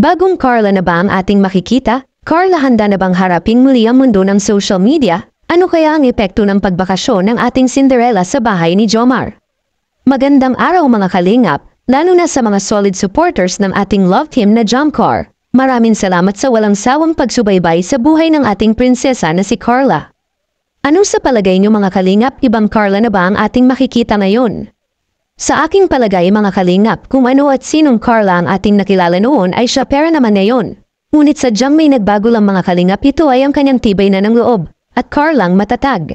Bagong Carla na ba ang ating makikita? Carla, handa na bang harapin muli ang mundo ng social media? Ano kaya ang epekto ng pagbakasyon ng ating Cinderella sa bahay ni Jomar? Magandang araw mga kalingap, lalo na sa mga solid supporters ng ating love team na Jomcar. Maraming salamat sa walang sawang pagsubaybay sa buhay ng ating prinsesa na si Carla. Ano sa palagay niyo mga kalingap, ibang Carla na ba ang ating makikita ngayon? Sa aking palagay mga kalingap, kung ano at sinong Carla ang ating nakilala noon ay siya pera naman ngayon. Ngunit sadyang may nagbago lang mga kalingap, ito ay ang kanyang tibay na ng loob, at Carlang matatag.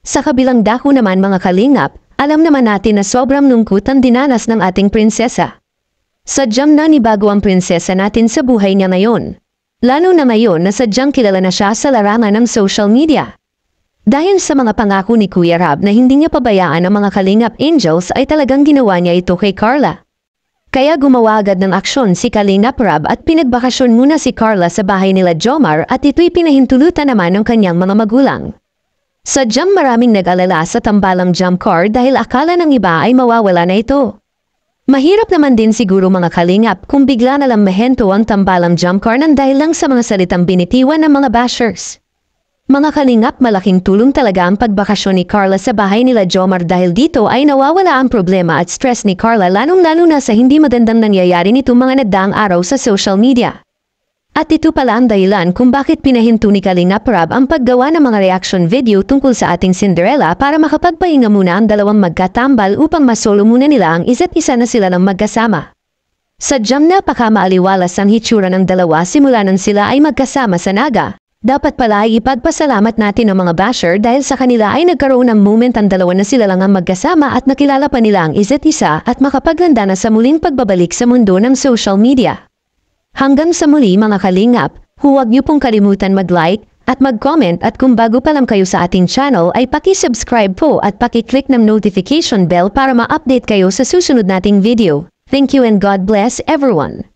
Sa kabilang dako naman mga kalingap, alam naman natin na sobrang lungkot ang dinanas ng ating prinsesa. Sadyang nanibago ang prinsesa natin sa buhay niya ngayon. Lalo na ngayon na sadyang kilala na siya sa larangan ng social media. Dahil sa mga pangako ni Kuya Rab na hindi niya pabayaan ang mga kalingap angels ay talagang ginawa niya ito kay Carla. Kaya gumawa agad ng aksyon si Kalingap Rab at pinagbakasyon muna si Carla sa bahay nila Jomar at ito'y pinahintulutan naman ng kanyang mga magulang. Sadyang maraming nag-alala sa tambalang Jomcar dahil akala ng iba ay mawawala na ito. Mahirap naman din siguro mga kalingap kung bigla na lang mahento ang tambalang Jomcar nang dahil lang sa mga salitang binitiwan ng mga bashers. Mga kalingap, malaking tulong talaga ang pagbakasyon ni Carla sa bahay nila Jomar dahil dito ay nawawala ang problema at stress ni Carla lalong-lalo na sa hindi magandang nangyayari nito mga nagdaang araw sa social media. At ito pala ang dahilan kung bakit pinahinto ni Kalingap Rab ang paggawa ng mga reaction video tungkol sa ating Cinderella para makapagpahinga muna ang dalawang magkatambal upang masolo muna nila ang isa't isa na sila ng magkasama. Sadyang napakamaaliwalas ang hitsura ng dalawa simula nang sila ay magkasama sa Naga. Dapat pala ay ipagpasalamat natin ang mga basher dahil sa kanila ay nagkaroon ng moment ang dalawa na sila lang ang magkasama at nakilala pa nila ang isa't isa at makapaghanda na sa muling pagbabalik sa mundo ng social media. Hanggang sa muli mga kalingap, huwag niyo pong kalimutan mag-like at mag-comment at kung bago pa lang kayo sa ating channel ay paki-subscribe po at paki-click ng notification bell para ma-update kayo sa susunod nating video. Thank you and God bless everyone!